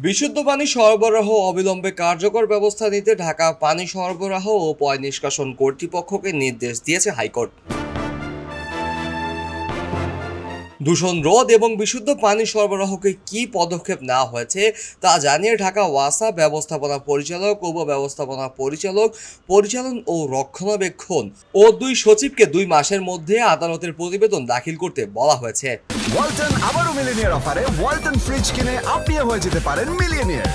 বিশুদ্ধ পানি সরবরাহ অবিলম্বে কার্যকর ব্যবস্থা নিতে ঢাকা পানি সরবরাহ ও পয় নিষ্কাশন কর্তৃপক্ষকে নির্দেশ দিয়েছে হাইকোর্ট। দূষণ রোধ এবং বিশুদ্ধ পানি সরবরাহকে কি পদক্ষেপ নেওয়া হয়েছে তা জানিয়ে ঢাকা ওয়াসা ব্যবস্থাপনা পরিচালক, উপব্যবস্থাপনা পরিচালক, পরিচালন ও রক্ষণাবেক্ষণ ও দুই সচিবকে 2 মাসের মধ্যে আদালতের প্রতিবেদন দাখিল করতে বলা হয়েছে। ওয়ালটন আবারও মিলিনিয়ার অফারে ওয়ালটন ফ্রিজ কিনে আপনিও হয়ে যেতে পারেন মিলিয়নিয়ার।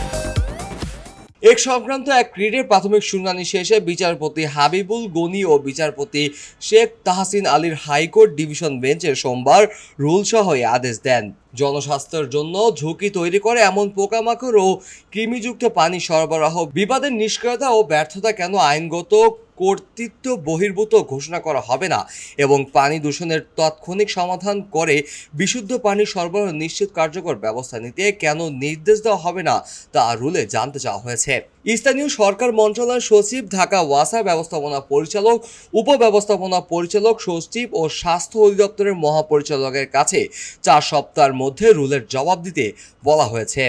সংক্রান্ত এক রিটের প্রাথমিক শুনানি শেষে বিচারপতি হাবিবুল গনি ও বিচারপতি শেখ তাহসিন আলীর হাইকোর্ট ডিভিশন বেঞ্চের সোমবার রুলসহ এই আদেশ দেন। জনস্বাস্থ্যের জন্য ঝুঁকি তৈরি করে এমন পোকামাকড় ও কৃমিযুক্ত পানি সরবরাহ বিবাদের নিষ্ক্রিয়তা ও ব্যর্থতা কেন আইনগত কর্তৃত্ব বহির্ভূত ঘোষণা করা হবে না এবং পানি দূষণের তাৎক্ষণিক সমাধান করে বিশুদ্ধ পানি সরবরাহ নিশ্চিত কার্যকর ব্যবস্থা নিতে কেন নির্দেশ দেওয়া হবে না তা রুলে জানতে চাওয়া হয়েছে। স্থানীয় সরকার মন্ত্রণালয়ের সচিব, ঢাকা ওয়াসা ব্যবস্থাপনা পরিচালক, উপব্যবস্থাপনা পরিচালক, সচিব ও স্বাস্থ্য অধিদপ্তরের মহাপরিচালকের কাছে 4 সপ্তাহের মধ্যে রুলের জবাব দিতে বলা হয়েছে।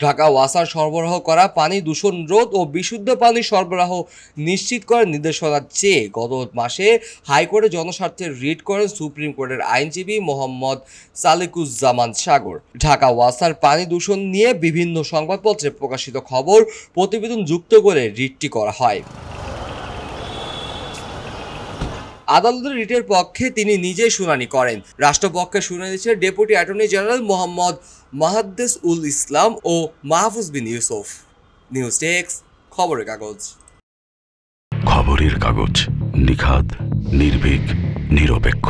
ঢাকা ওয়াসার সরবরাহ করা পানি দূষণ রোধ ও বিশুদ্ধ পানি সরবরাহ নিশ্চিত করার নির্দেশনা চেয়ে গত মাসে হাইকোর্টে জনস্বার্থে রিট করেন সুপ্রিম কোর্টের আইনজীবী মোহাম্মদ সালেকুজ্জামান সাগর। ঢাকা ওয়াসার পানি দূষণ নিয়ে বিভিন্ন সংবাদপত্রে প্রকাশিত খবর প্রতিবেদন যুক্ত করে রিটটি করা হয়। আদালতের রিটের পক্ষে তিনি নিজেই শুনানি করেন। রাষ্ট্রপক্ষে শুনানি দিয়েছেন ডেপুটি অ্যাটর্নি জেনারেল মোহাম্মদ মাহাদ্দেস উল ইসলাম ও মাহফুজ বিন ইউসুফ। নিউজ ডেস্ক, খবরের কাগজ। খবরের কাগজ, নিখাদ, নির্ভীক, নিরপেক্ষ।